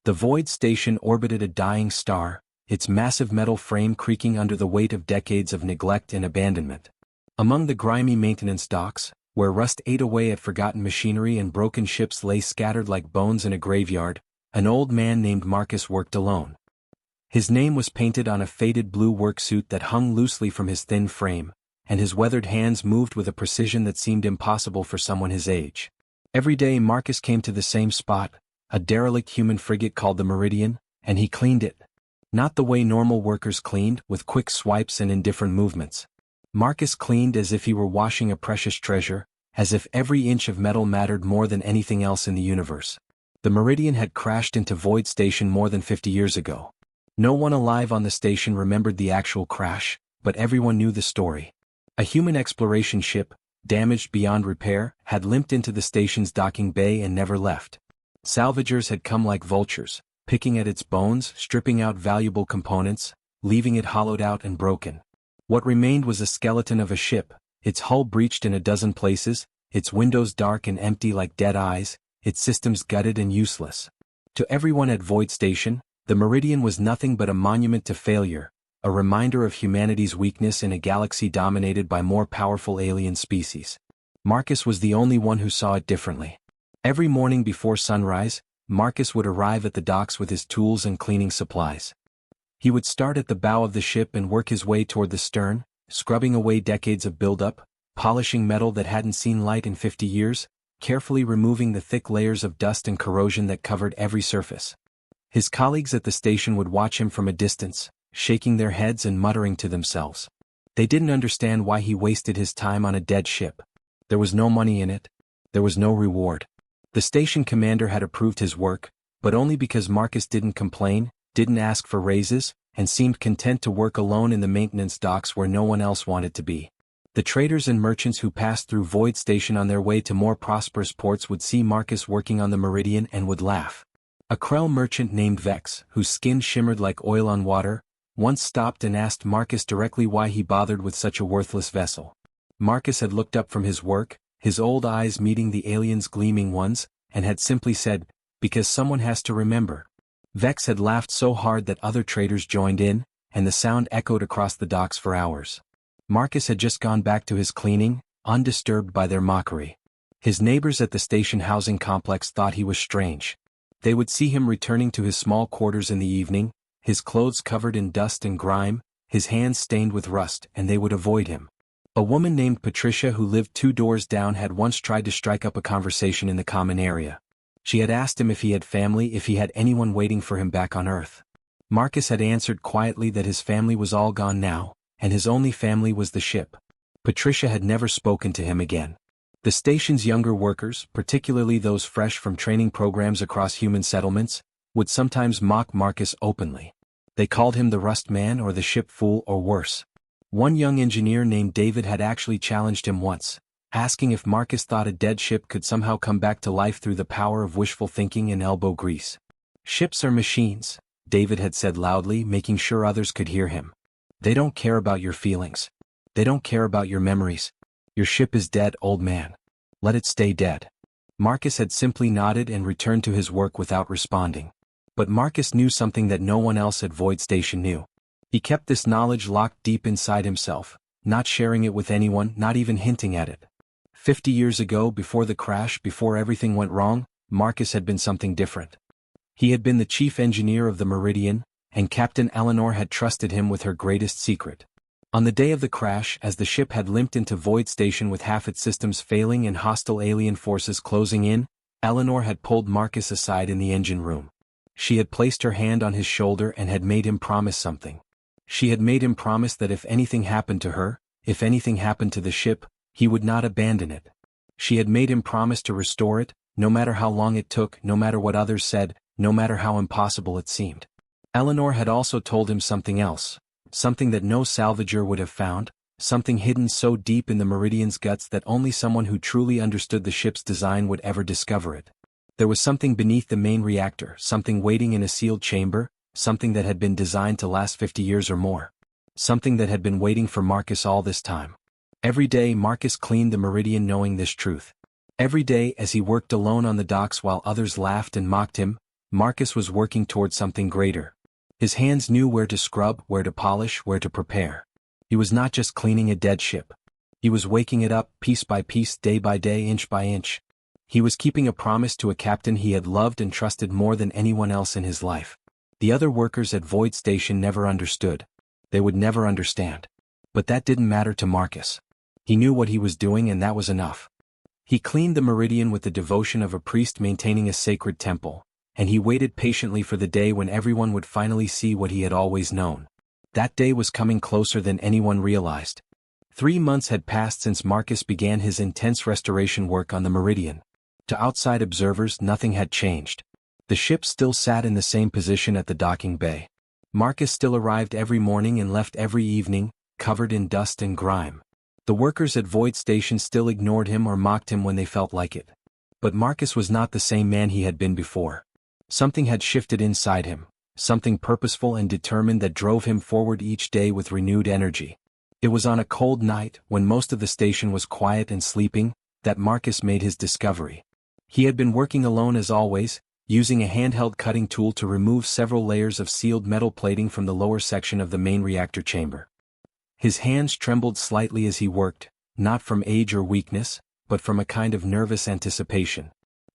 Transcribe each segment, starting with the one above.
The Void Station orbited a dying star, its massive metal frame creaking under the weight of decades of neglect and abandonment. Among the grimy maintenance docks, where rust ate away at forgotten machinery and broken ships lay scattered like bones in a graveyard, an old man named Marcus worked alone. His name was painted on a faded blue worksuit that hung loosely from his thin frame, and his weathered hands moved with a precision that seemed impossible for someone his age. Every day Marcus came to the same spot, a derelict human frigate called the Meridian, and he cleaned it. Not the way normal workers cleaned, with quick swipes and indifferent movements. Marcus cleaned as if he were washing a precious treasure, as if every inch of metal mattered more than anything else in the universe. The Meridian had crashed into Void Station more than 50 years ago. No one alive on the station remembered the actual crash, but everyone knew the story. A human exploration ship, damaged beyond repair, had limped into the station's docking bay and never left. Salvagers had come like vultures, picking at its bones, stripping out valuable components, leaving it hollowed out and broken. What remained was a skeleton of a ship, its hull breached in a dozen places, its windows dark and empty like dead eyes, its systems gutted and useless. To everyone at Void Station, the Meridian was nothing but a monument to failure, a reminder of humanity's weakness in a galaxy dominated by more powerful alien species. Marcus was the only one who saw it differently. Every morning before sunrise, Marcus would arrive at the docks with his tools and cleaning supplies. He would start at the bow of the ship and work his way toward the stern, scrubbing away decades of buildup, polishing metal that hadn't seen light in 50 years, carefully removing the thick layers of dust and corrosion that covered every surface. His colleagues at the station would watch him from a distance, shaking their heads and muttering to themselves. They didn't understand why he wasted his time on a dead ship. There was no money in it. There was no reward. The station commander had approved his work, but only because Marcus didn't complain, didn't ask for raises, and seemed content to work alone in the maintenance docks where no one else wanted to be. The traders and merchants who passed through Void Station on their way to more prosperous ports would see Marcus working on the Meridian and would laugh. A Krell merchant named Vex, whose skin shimmered like oil on water, once stopped and asked Marcus directly why he bothered with such a worthless vessel. Marcus had looked up from his work, his old eyes meeting the alien's gleaming ones, and had simply said, "Because someone has to remember." Vex had laughed so hard that other traders joined in, and the sound echoed across the docks for hours. Marcus had just gone back to his cleaning, undisturbed by their mockery. His neighbors at the station housing complex thought he was strange. They would see him returning to his small quarters in the evening, his clothes covered in dust and grime, his hands stained with rust, and they would avoid him. A woman named Patricia who lived 2 doors down had once tried to strike up a conversation in the common area. She had asked him if he had family, if he had anyone waiting for him back on Earth. Marcus had answered quietly that his family was all gone now, and his only family was the ship. Patricia had never spoken to him again. The station's younger workers, particularly those fresh from training programs across human settlements, would sometimes mock Marcus openly. They called him the Rust Man or the Ship Fool or worse. One young engineer named David had actually challenged him once, asking if Marcus thought a dead ship could somehow come back to life through the power of wishful thinking and elbow grease. "Ships are machines," David had said loudly, making sure others could hear him. "They don't care about your feelings. They don't care about your memories. Your ship is dead, old man. Let it stay dead." Marcus had simply nodded and returned to his work without responding. But Marcus knew something that no one else at Void Station knew. He kept this knowledge locked deep inside himself, not sharing it with anyone, not even hinting at it. 50 years ago, before the crash, before everything went wrong, Marcus had been something different. He had been the chief engineer of the Meridian, and Captain Eleanor had trusted him with her greatest secret. On the day of the crash, as the ship had limped into Void Station with half its systems failing and hostile alien forces closing in, Eleanor had pulled Marcus aside in the engine room. She had placed her hand on his shoulder and had made him promise something. She had made him promise that if anything happened to her, if anything happened to the ship, he would not abandon it. She had made him promise to restore it, no matter how long it took, no matter what others said, no matter how impossible it seemed. Eleanor had also told him something else, something that no salvager would have found, something hidden so deep in the Meridian's guts that only someone who truly understood the ship's design would ever discover it. There was something beneath the main reactor, something waiting in a sealed chamber, something that had been designed to last 50 years or more. Something that had been waiting for Marcus all this time. Every day Marcus cleaned the Meridian knowing this truth. Every day as he worked alone on the docks while others laughed and mocked him, Marcus was working toward something greater. His hands knew where to scrub, where to polish, where to prepare. He was not just cleaning a dead ship. He was waking it up, piece by piece, day by day, inch by inch. He was keeping a promise to a captain he had loved and trusted more than anyone else in his life. The other workers at Void Station never understood. They would never understand. But that didn't matter to Marcus. He knew what he was doing, and that was enough. He cleaned the meridian with the devotion of a priest maintaining a sacred temple, and he waited patiently for the day when everyone would finally see what he had always known. That day was coming closer than anyone realized. 3 months had passed since Marcus began his intense restoration work on the meridian. To outside observers, nothing had changed. The ship still sat in the same position at the docking bay. Marcus still arrived every morning and left every evening, covered in dust and grime. The workers at Void Station still ignored him or mocked him when they felt like it. But Marcus was not the same man he had been before. Something had shifted inside him, something purposeful and determined that drove him forward each day with renewed energy. It was on a cold night, when most of the station was quiet and sleeping, that Marcus made his discovery. He had been working alone as always, using a handheld cutting tool to remove several layers of sealed metal plating from the lower section of the main reactor chamber. His hands trembled slightly as he worked, not from age or weakness, but from a kind of nervous anticipation.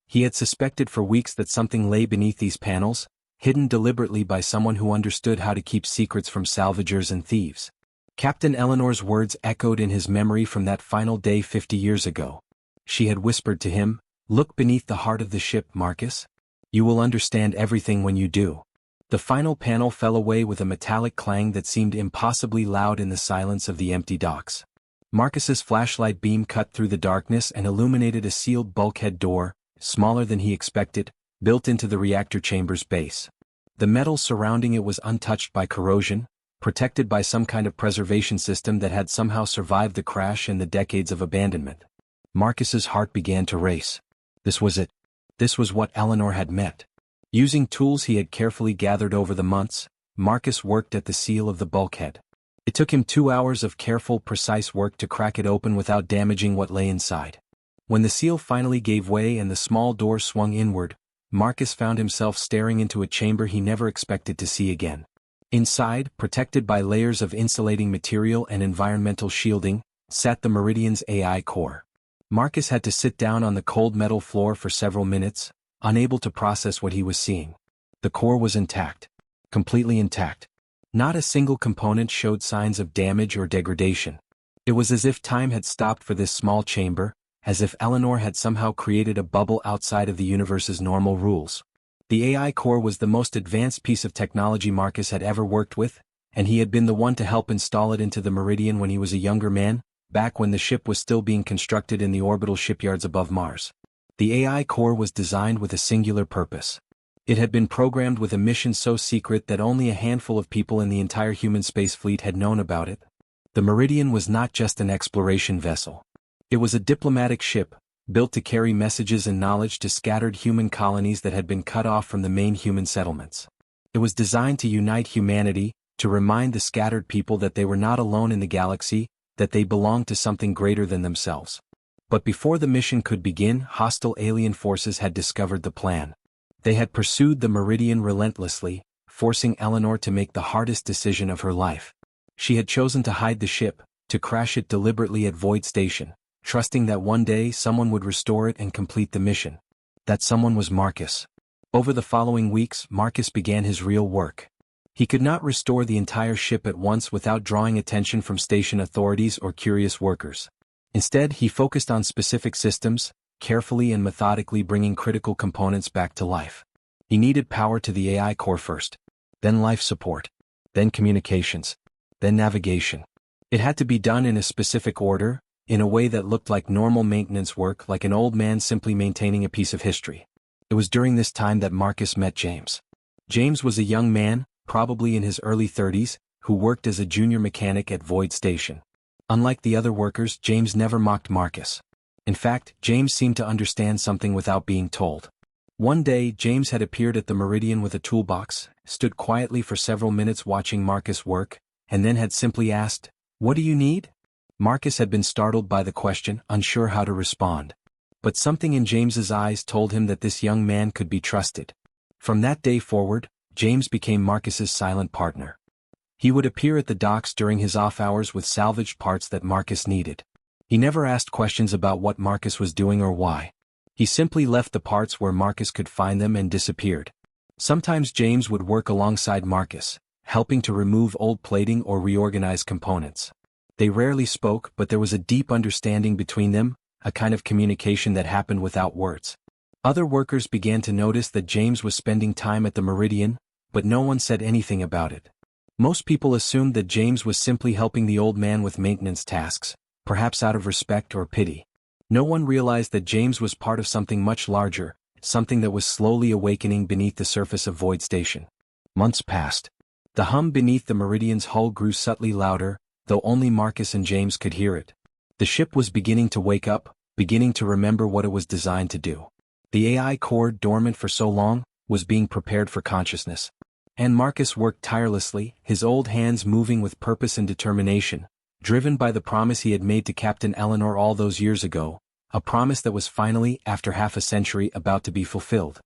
He had suspected for weeks that something lay beneath these panels, hidden deliberately by someone who understood how to keep secrets from salvagers and thieves. Captain Eleanor's words echoed in his memory from that final day 50 years ago. She had whispered to him, "Look beneath the heart of the ship, Marcus. You will understand everything when you do." The final panel fell away with a metallic clang that seemed impossibly loud in the silence of the empty docks. Marcus's flashlight beam cut through the darkness and illuminated a sealed bulkhead door, smaller than he expected, built into the reactor chamber's base. The metal surrounding it was untouched by corrosion, protected by some kind of preservation system that had somehow survived the crash and the decades of abandonment. Marcus's heart began to race. This was it. This was what Eleanor had meant. Using tools he had carefully gathered over the months, Marcus worked at the seal of the bulkhead. It took him 2 hours of careful, precise work to crack it open without damaging what lay inside. When the seal finally gave way and the small door swung inward, Marcus found himself staring into a chamber he never expected to see again. Inside, protected by layers of insulating material and environmental shielding, sat the Meridian's AI core. Marcus had to sit down on the cold metal floor for several minutes, unable to process what he was seeing. The core was intact. Completely intact. Not a single component showed signs of damage or degradation. It was as if time had stopped for this small chamber, as if Eleanor had somehow created a bubble outside of the universe's normal rules. The AI core was the most advanced piece of technology Marcus had ever worked with, and he had been the one to help install it into the Meridian when he was a younger man, back when the ship was still being constructed in the orbital shipyards above Mars. The AI core was designed with a singular purpose. It had been programmed with a mission so secret that only a handful of people in the entire human space fleet had known about it. The Meridian was not just an exploration vessel. It was a diplomatic ship, built to carry messages and knowledge to scattered human colonies that had been cut off from the main human settlements. It was designed to unite humanity, to remind the scattered people that they were not alone in the galaxy, that they belonged to something greater than themselves. But before the mission could begin, hostile alien forces had discovered the plan. They had pursued the Meridian relentlessly, forcing Eleanor to make the hardest decision of her life. She had chosen to hide the ship, to crash it deliberately at Void Station, trusting that one day someone would restore it and complete the mission. That someone was Marcus. Over the following weeks, Marcus began his real work. He could not restore the entire ship at once without drawing attention from station authorities or curious workers. Instead, he focused on specific systems, carefully and methodically bringing critical components back to life. He needed power to the AI core first, then life support, then communications, then navigation. It had to be done in a specific order, in a way that looked like normal maintenance work, like an old man simply maintaining a piece of history. It was during this time that Marcus met James. James was a young man, probably in his early 30s, who worked as a junior mechanic at Void Station. Unlike the other workers, James never mocked Marcus. In fact, James seemed to understand something without being told. One day, James had appeared at the Meridian with a toolbox, stood quietly for several minutes watching Marcus work, and then had simply asked, "What do you need?" Marcus had been startled by the question, unsure how to respond. But something in James's eyes told him that this young man could be trusted. From that day forward, James became Marcus's silent partner. He would appear at the docks during his off hours with salvaged parts that Marcus needed. He never asked questions about what Marcus was doing or why. He simply left the parts where Marcus could find them and disappeared. Sometimes James would work alongside Marcus, helping to remove old plating or reorganize components. They rarely spoke, but there was a deep understanding between them, a kind of communication that happened without words. Other workers began to notice that James was spending time at the Meridian, but no one said anything about it. Most people assumed that James was simply helping the old man with maintenance tasks, perhaps out of respect or pity. No one realized that James was part of something much larger, something that was slowly awakening beneath the surface of Void Station. Months passed. The hum beneath the Meridian's hull grew subtly louder, though only Marcus and James could hear it. The ship was beginning to wake up, beginning to remember what it was designed to do. The AI core, dormant for so long, was being prepared for consciousness. And Marcus worked tirelessly, his old hands moving with purpose and determination, driven by the promise he had made to Captain Eleanor all those years ago, a promise that was finally, after half a century, about to be fulfilled.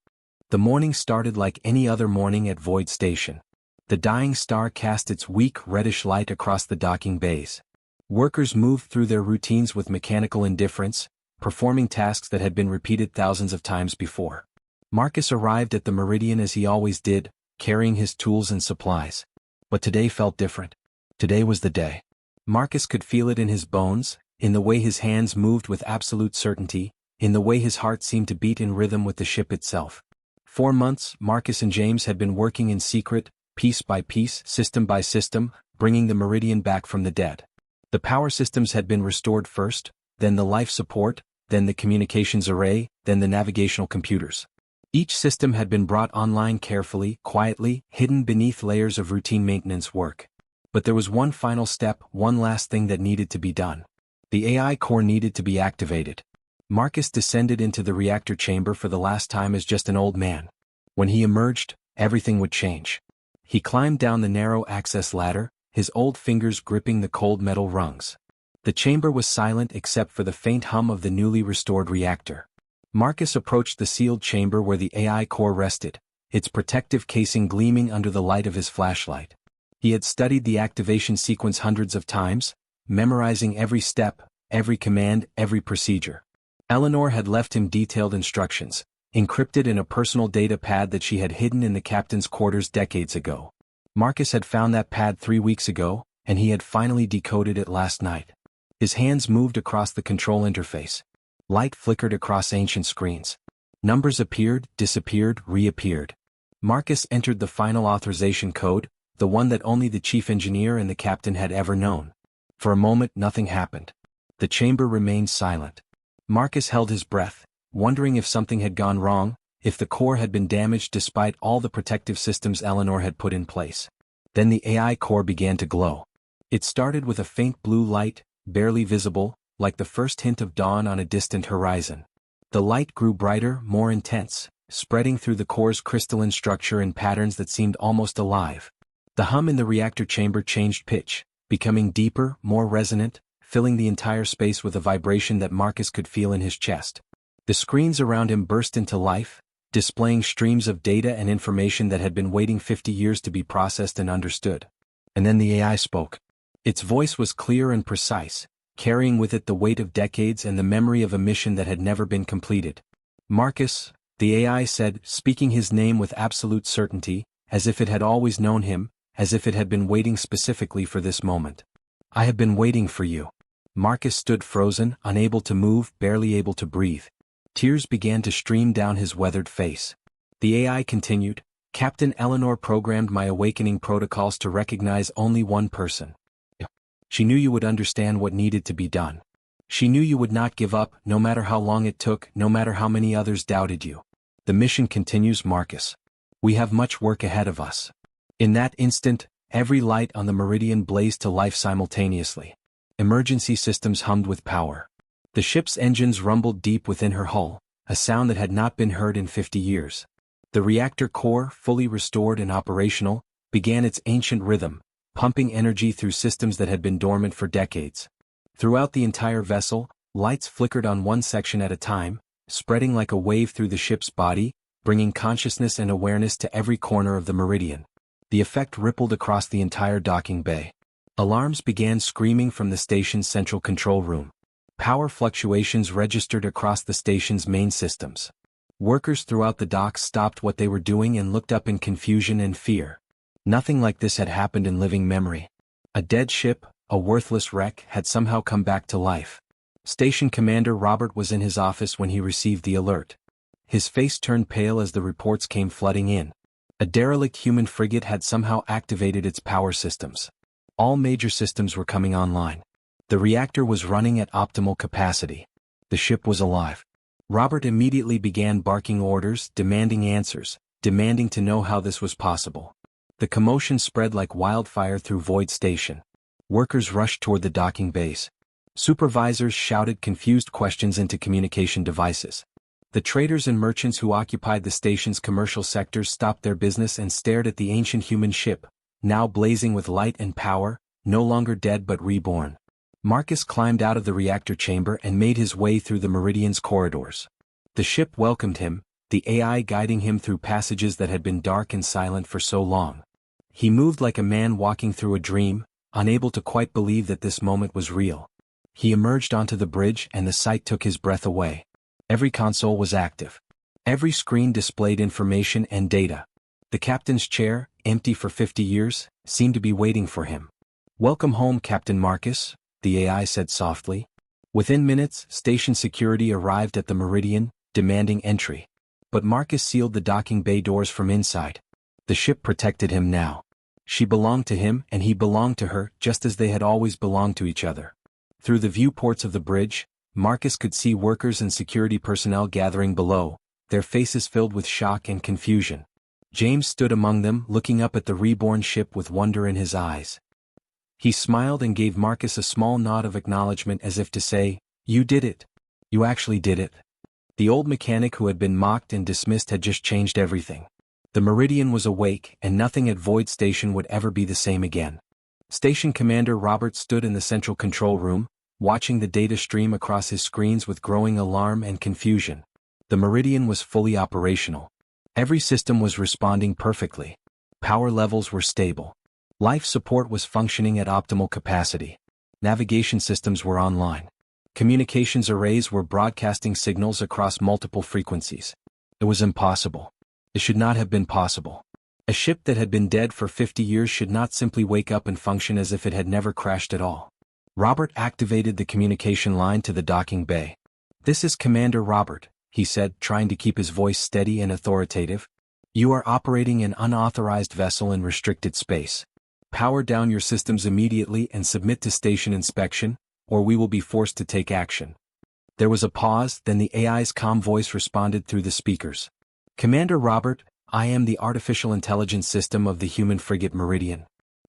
The morning started like any other morning at Void Station. The dying star cast its weak reddish light across the docking bays. Workers moved through their routines with mechanical indifference, performing tasks that had been repeated thousands of times before. Marcus arrived at the Meridian as he always did, carrying his tools and supplies. But today felt different. Today was the day. Marcus could feel it in his bones, in the way his hands moved with absolute certainty, in the way his heart seemed to beat in rhythm with the ship itself. 4 months, Marcus and James had been working in secret, piece by piece, system by system, bringing the Meridian back from the dead. The power systems had been restored first, then the life support, then the communications array, then the navigational computers. Each system had been brought online carefully, quietly, hidden beneath layers of routine maintenance work. But there was one final step, one last thing that needed to be done. The AI core needed to be activated. Marcus descended into the reactor chamber for the last time as just an old man. When he emerged, everything would change. He climbed down the narrow access ladder, his old fingers gripping the cold metal rungs. The chamber was silent except for the faint hum of the newly restored reactor. Marcus approached the sealed chamber where the AI core rested, its protective casing gleaming under the light of his flashlight. He had studied the activation sequence hundreds of times, memorizing every step, every command, every procedure. Eleanor had left him detailed instructions, encrypted in a personal data pad that she had hidden in the captain's quarters decades ago. Marcus had found that pad 3 weeks ago, and he had finally decoded it last night. His hands moved across the control interface. Light flickered across ancient screens. Numbers appeared, disappeared, reappeared. Marcus entered the final authorization code, the one that only the chief engineer and the captain had ever known. For a moment nothing happened. The chamber remained silent. Marcus held his breath, wondering if something had gone wrong, if the core had been damaged despite all the protective systems Eleanor had put in place. Then the AI core began to glow. It started with a faint blue light, barely visible, like the first hint of dawn on a distant horizon. The light grew brighter, more intense, spreading through the core's crystalline structure in patterns that seemed almost alive. The hum in the reactor chamber changed pitch, becoming deeper, more resonant, filling the entire space with a vibration that Marcus could feel in his chest. The screens around him burst into life, displaying streams of data and information that had been waiting 50 years to be processed and understood. And then the AI spoke. Its voice was clear and precise, carrying with it the weight of decades and the memory of a mission that had never been completed. Marcus, the AI said, speaking his name with absolute certainty, as if it had always known him, as if it had been waiting specifically for this moment. I have been waiting for you. Marcus stood frozen, unable to move, barely able to breathe. Tears began to stream down his weathered face. The AI continued, Captain Eleanor programmed my awakening protocols to recognize only one person. She knew you would understand what needed to be done. She knew you would not give up, no matter how long it took, no matter how many others doubted you. The mission continues, Marcus. We have much work ahead of us. In that instant, every light on the Meridian blazed to life simultaneously. Emergency systems hummed with power. The ship's engines rumbled deep within her hull, a sound that had not been heard in 50 years. The reactor core, fully restored and operational, began its ancient rhythm, pumping energy through systems that had been dormant for decades. Throughout the entire vessel, lights flickered on one section at a time, spreading like a wave through the ship's body, bringing consciousness and awareness to every corner of the meridian. The effect rippled across the entire docking bay. Alarms began screaming from the station's central control room. Power fluctuations registered across the station's main systems. Workers throughout the docks stopped what they were doing and looked up in confusion and fear. Nothing like this had happened in living memory. A dead ship, a worthless wreck, had somehow come back to life. Station Commander Robert was in his office when he received the alert. His face turned pale as the reports came flooding in. A derelict human frigate had somehow activated its power systems. All major systems were coming online. The reactor was running at optimal capacity. The ship was alive. Robert immediately began barking orders, demanding answers, demanding to know how this was possible. The commotion spread like wildfire through Void Station. Workers rushed toward the docking base. Supervisors shouted confused questions into communication devices. The traders and merchants who occupied the station's commercial sectors stopped their business and stared at the ancient human ship, now blazing with light and power, no longer dead but reborn. Marcus climbed out of the reactor chamber and made his way through the Meridian's corridors. The ship welcomed him, the AI guiding him through passages that had been dark and silent for so long. He moved like a man walking through a dream, unable to quite believe that this moment was real. He emerged onto the bridge and the sight took his breath away. Every console was active. Every screen displayed information and data. The captain's chair, empty for 50 years, seemed to be waiting for him. "Welcome home, Captain Marcus," the AI said softly. Within minutes, station security arrived at the Meridian, demanding entry. But Marcus sealed the docking bay doors from inside. The ship protected him now. She belonged to him and he belonged to her, just as they had always belonged to each other. Through the viewports of the bridge, Marcus could see workers and security personnel gathering below, their faces filled with shock and confusion. James stood among them, looking up at the reborn ship with wonder in his eyes. He smiled and gave Marcus a small nod of acknowledgement as if to say, "You did it. You actually did it." The old mechanic who had been mocked and dismissed had just changed everything. The Meridian was awake, and nothing at Void Station would ever be the same again. Station Commander Robert stood in the central control room, watching the data stream across his screens with growing alarm and confusion. The Meridian was fully operational. Every system was responding perfectly. Power levels were stable. Life support was functioning at optimal capacity. Navigation systems were online. Communications arrays were broadcasting signals across multiple frequencies. It was impossible. It should not have been possible. A ship that had been dead for 50 years should not simply wake up and function as if it had never crashed at all. Robert activated the communication line to the docking bay. "This is Commander Robert," he said, trying to keep his voice steady and authoritative. "You are operating an unauthorized vessel in restricted space. Power down your systems immediately and submit to station inspection, or we will be forced to take action." There was a pause, then the AI's calm voice responded through the speakers. "Commander Robert, I am the artificial intelligence system of the human frigate Meridian.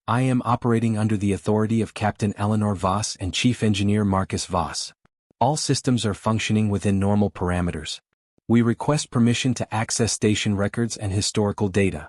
I am operating under the authority of Captain Eleanor Voss and Chief Engineer Marcus Voss. All systems are functioning within normal parameters. We request permission to access station records and historical data."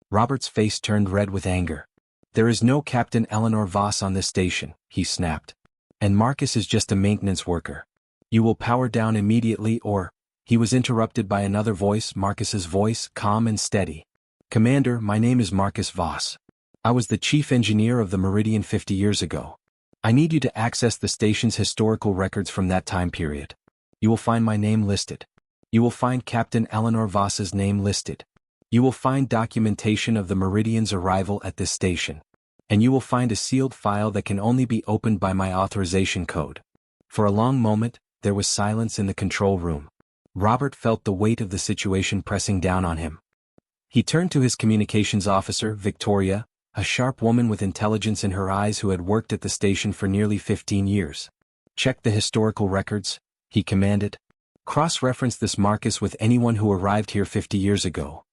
Robert's face turned red with anger. "There is no Captain Eleanor Voss on this station," he snapped. "And Marcus is just a maintenance worker. You will power down immediately or—" He was interrupted by another voice, Marcus's voice, calm and steady. "Commander, my name is Marcus Voss. I was the chief engineer of the Meridian 50 years ago. I need you to access the station's historical records from that time period. You will find my name listed. You will find Captain Eleanor Voss's name listed. You will find documentation of the Meridian's arrival at this station. And you will find a sealed file that can only be opened by my authorization code." For a long moment, there was silence in the control room. Robert felt the weight of the situation pressing down on him. He turned to his communications officer, Victoria, a sharp woman with intelligence in her eyes who had worked at the station for nearly 15 years. "Check the historical records," he commanded. "Cross-reference this Marcus with anyone who arrived here 50 years ago."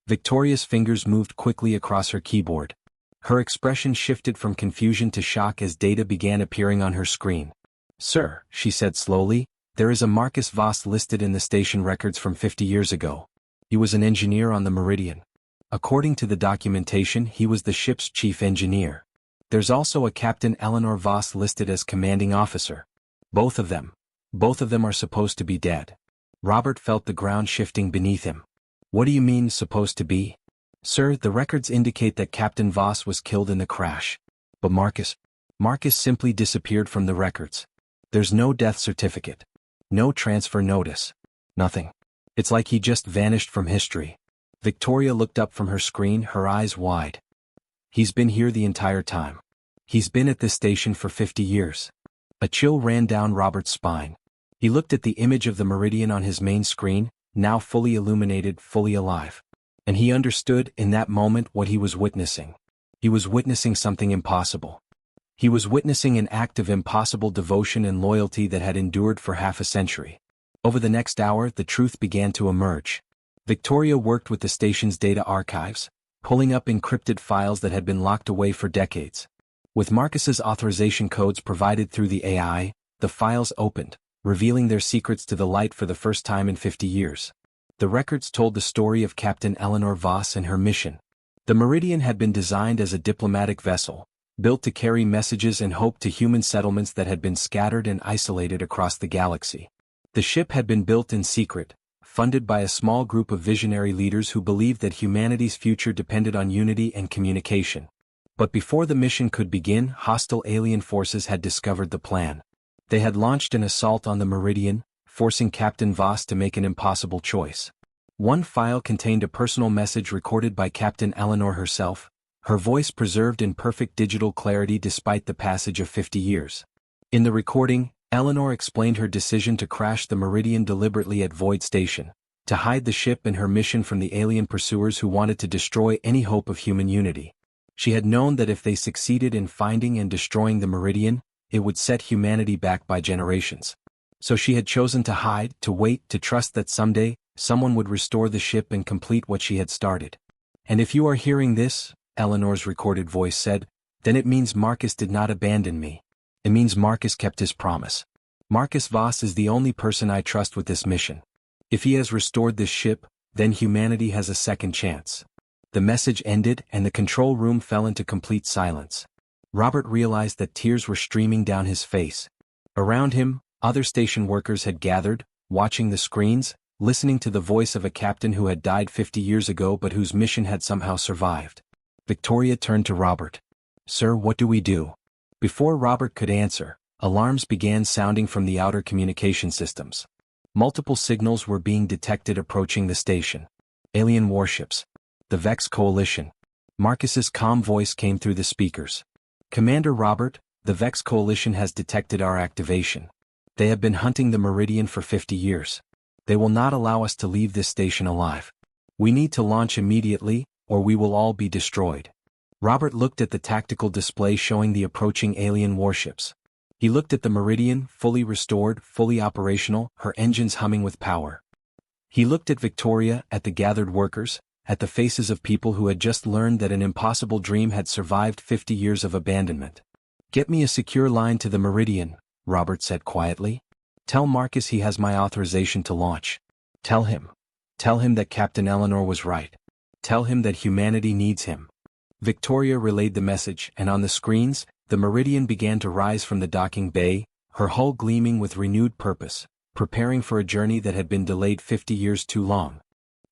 Victoria's fingers moved quickly across her keyboard. Her expression shifted from confusion to shock as data began appearing on her screen. "Sir," she said slowly, "there is a Marcus Voss listed in the station records from 50 years ago. He was an engineer on the Meridian. According to the documentation, he was the ship's chief engineer. There's also a Captain Eleanor Voss listed as commanding officer. Both of them are supposed to be dead." Robert felt the ground shifting beneath him. What do you mean, supposed to be? Sir, the records indicate that Captain Voss was killed in the crash. But Marcus simply disappeared from the records. There's no death certificate. No transfer notice. Nothing. It's like he just vanished from history. Victoria looked up from her screen, her eyes wide. He's been here the entire time. He's been at this station for 50 years. A chill ran down Robert's spine. He looked at the image of the Meridian on his main screen, now fully illuminated, fully alive. And he understood in that moment what he was witnessing. He was witnessing something impossible. He was witnessing an act of impossible devotion and loyalty that had endured for half a century. Over the next hour, the truth began to emerge. Victoria worked with the station's data archives, pulling up encrypted files that had been locked away for decades. With Marcus's authorization codes provided through the AI, the files opened, revealing their secrets to the light for the first time in 50 years. The records told the story of Captain Eleanor Voss and her mission. The Meridian had been designed as a diplomatic vessel, built to carry messages and hope to human settlements that had been scattered and isolated across the galaxy. The ship had been built in secret, funded by a small group of visionary leaders who believed that humanity's future depended on unity and communication. But before the mission could begin, hostile alien forces had discovered the plan. They had launched an assault on the Meridian, forcing Captain Voss to make an impossible choice. One file contained a personal message recorded by Captain Eleanor herself, her voice preserved in perfect digital clarity despite the passage of 50 years. In the recording, Eleanor explained her decision to crash the Meridian deliberately at Void Station, to hide the ship and her mission from the alien pursuers who wanted to destroy any hope of human unity. She had known that if they succeeded in finding and destroying the Meridian, it would set humanity back by generations. So she had chosen to hide, to wait, to trust that someday, someone would restore the ship and complete what she had started. And if you are hearing this, Eleanor's recorded voice said, then it means Marcus did not abandon me. It means Marcus kept his promise. Marcus Voss is the only person I trust with this mission. If he has restored this ship, then humanity has a second chance. The message ended and the control room fell into complete silence. Robert realized that tears were streaming down his face. Around him, other station workers had gathered, watching the screens, listening to the voice of a captain who had died 50 years ago but whose mission had somehow survived. Victoria turned to Robert. Sir, what do we do? Before Robert could answer, alarms began sounding from the outer communication systems. Multiple signals were being detected approaching the station. Alien warships. The Vex Coalition. Marcus's calm voice came through the speakers. Commander Robert, the Vex Coalition has detected our activation. They have been hunting the Meridian for 50 years. They will not allow us to leave this station alive. We need to launch immediately, or we will all be destroyed. Robert looked at the tactical display showing the approaching alien warships. He looked at the Meridian, fully restored, fully operational, her engines humming with power. He looked at Victoria, at the gathered workers, at the faces of people who had just learned that an impossible dream had survived 50 years of abandonment. Get me a secure line to the Meridian, Robert said quietly. Tell Marcus he has my authorization to launch. Tell him. Tell him that Captain Eleanor was right. Tell him that humanity needs him. Victoria relayed the message, and on the screens, the Meridian began to rise from the docking bay, her hull gleaming with renewed purpose, preparing for a journey that had been delayed 50 years too long.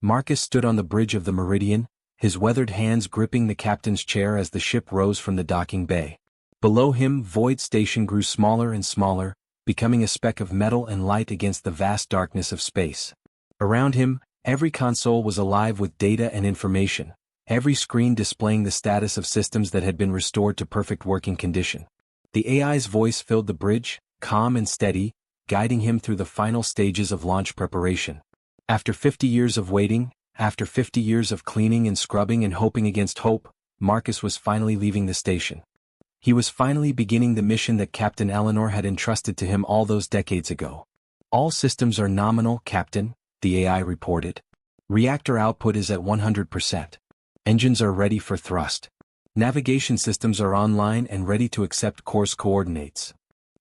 Marcus stood on the bridge of the Meridian, his weathered hands gripping the captain's chair as the ship rose from the docking bay. Below him, Void Station grew smaller and smaller, becoming a speck of metal and light against the vast darkness of space. Around him, every console was alive with data and information, every screen displaying the status of systems that had been restored to perfect working condition. The AI's voice filled the bridge, calm and steady, guiding him through the final stages of launch preparation. After 50 years of waiting, after 50 years of cleaning and scrubbing and hoping against hope, Marcus was finally leaving the station. He was finally beginning the mission that Captain Eleanor had entrusted to him all those decades ago. All systems are nominal, Captain, the AI reported. Reactor output is at 100%. Engines are ready for thrust. Navigation systems are online and ready to accept course coordinates.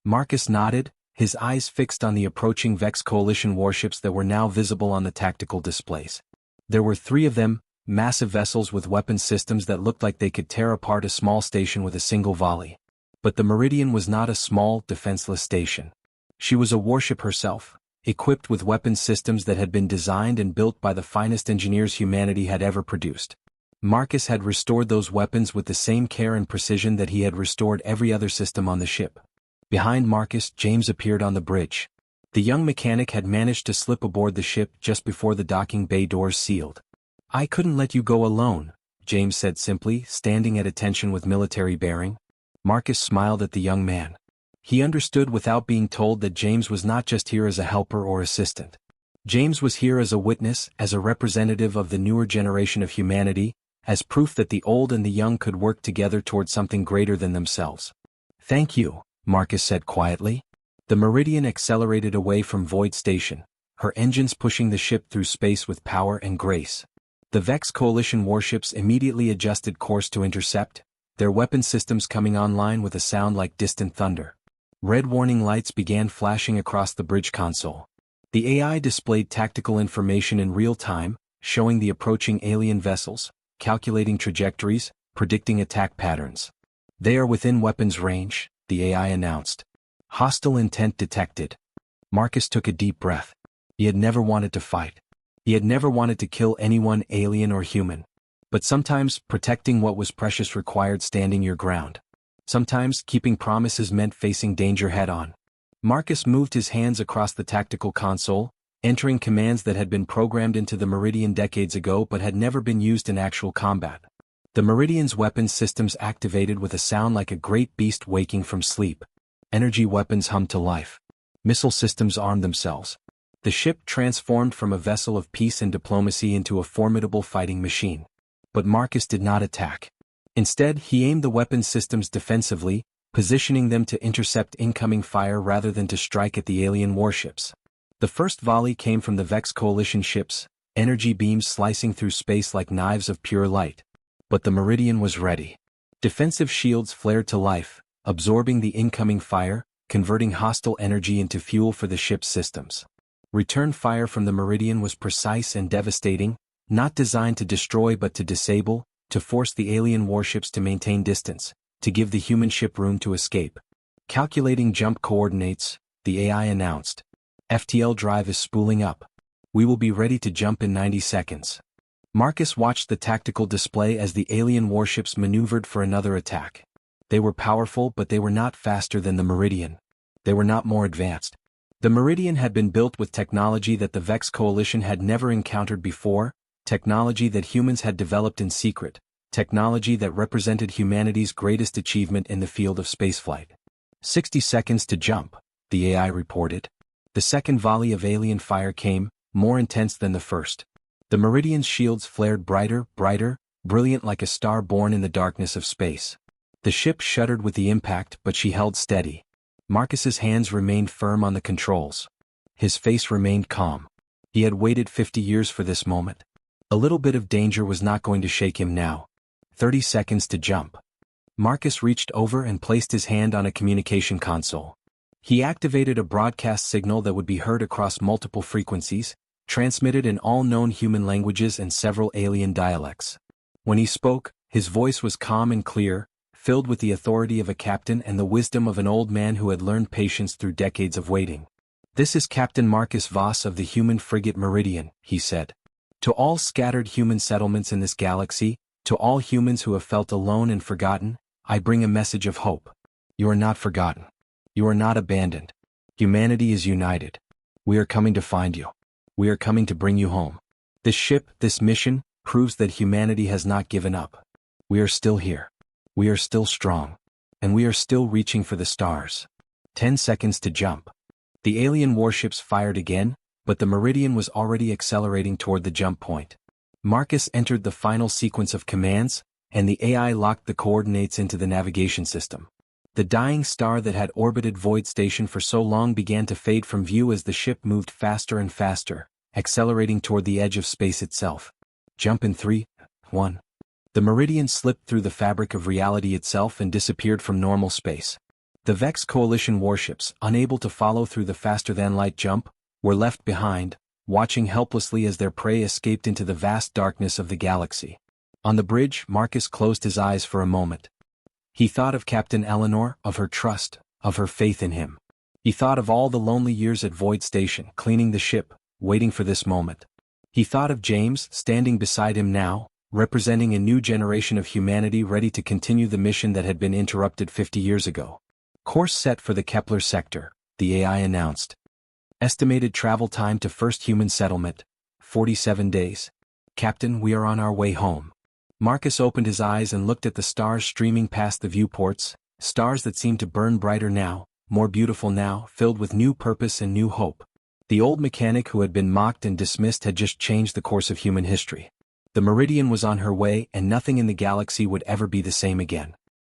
Marcus nodded, his eyes fixed on the approaching Vex Coalition warships that were now visible on the tactical displays. There were 3 of them, massive vessels with weapon systems that looked like they could tear apart a small station with a single volley. But the Meridian was not a small, defenseless station. She was a warship herself, equipped with weapons systems that had been designed and built by the finest engineers humanity had ever produced. Marcus had restored those weapons with the same care and precision that he had restored every other system on the ship. Behind Marcus, James appeared on the bridge. The young mechanic had managed to slip aboard the ship just before the docking bay doors sealed. "I couldn't let you go alone," James said simply, standing at attention with military bearing. Marcus smiled at the young man. He understood without being told that James was not just here as a helper or assistant. James was here as a witness, as a representative of the newer generation of humanity, as proof that the old and the young could work together toward something greater than themselves. "Thank you," Marcus said quietly. The Meridian accelerated away from Void Station, her engines pushing the ship through space with power and grace. The Vex Coalition warships immediately adjusted course to intercept, their weapon systems coming online with a sound like distant thunder. Red warning lights began flashing across the bridge console. The AI displayed tactical information in real time, showing the approaching alien vessels, calculating trajectories, predicting attack patterns. "They are within weapons range," the AI announced. "Hostile intent detected." Marcus took a deep breath. He had never wanted to fight. He had never wanted to kill anyone, alien or human. But sometimes, protecting what was precious required standing your ground. Sometimes, keeping promises meant facing danger head-on. Marcus moved his hands across the tactical console, entering commands that had been programmed into the Meridian decades ago but had never been used in actual combat. The Meridian's weapons systems activated with a sound like a great beast waking from sleep. Energy weapons hummed to life. Missile systems armed themselves. The ship transformed from a vessel of peace and diplomacy into a formidable fighting machine. But Marcus did not attack. Instead, he aimed the weapons systems defensively, positioning them to intercept incoming fire rather than to strike at the alien warships. The first volley came from the Vex Coalition ships, energy beams slicing through space like knives of pure light. But the Meridian was ready. Defensive shields flared to life, absorbing the incoming fire, converting hostile energy into fuel for the ship's systems. Return fire from the Meridian was precise and devastating, not designed to destroy but to disable, to force the alien warships to maintain distance, to give the human ship room to escape. Calculating jump coordinates, the AI announced. "FTL drive is spooling up. We will be ready to jump in 90 seconds. Marcus watched the tactical display as the alien warships maneuvered for another attack. They were powerful, but they were not faster than the Meridian. They were not more advanced. The Meridian had been built with technology that the Vex Coalition had never encountered before, technology that humans had developed in secret, technology that represented humanity's greatest achievement in the field of spaceflight. 60 seconds to jump, the AI reported. The second volley of alien fire came, more intense than the first. The Meridian's shields flared brighter, brilliant like a star born in the darkness of space. The ship shuddered with the impact, but she held steady. Marcus's hands remained firm on the controls. His face remained calm. He had waited 50 years for this moment. A little bit of danger was not going to shake him now. 30 seconds to jump. Marcus reached over and placed his hand on a communication console. He activated a broadcast signal that would be heard across multiple frequencies, transmitted in all known human languages and several alien dialects. When he spoke, his voice was calm and clear, filled with the authority of a captain and the wisdom of an old man who had learned patience through decades of waiting. "This is Captain Marcus Voss of the human frigate Meridian," he said. "To all scattered human settlements in this galaxy, to all humans who have felt alone and forgotten, I bring a message of hope. You are not forgotten. You are not abandoned. Humanity is united. We are coming to find you. We are coming to bring you home. This ship, this mission, proves that humanity has not given up. We are still here. We are still strong. And we are still reaching for the stars." 10 seconds to jump. The alien warships fired again, but the Meridian was already accelerating toward the jump point. Marcus entered the final sequence of commands, and the AI locked the coordinates into the navigation system. The dying star that had orbited Void Station for so long began to fade from view as the ship moved faster and faster, accelerating toward the edge of space itself. Jump in 3, 1. The Meridian slipped through the fabric of reality itself and disappeared from normal space. The Vex Coalition warships, unable to follow through the faster-than-light jump, were left behind, watching helplessly as their prey escaped into the vast darkness of the galaxy. On the bridge, Marcus closed his eyes for a moment. He thought of Captain Eleanor, of her trust, of her faith in him. He thought of all the lonely years at Void Station, cleaning the ship, waiting for this moment. He thought of James, standing beside him now, representing a new generation of humanity ready to continue the mission that had been interrupted 50 years ago. Course set for the Kepler sector, the AI announced. Estimated travel time to first human settlement, 47 days. Captain, we are on our way home. Marcus opened his eyes and looked at the stars streaming past the viewports, stars that seemed to burn brighter now, more beautiful now, filled with new purpose and new hope. The old mechanic who had been mocked and dismissed had just changed the course of human history. The Meridian was on her way and nothing in the galaxy would ever be the same again.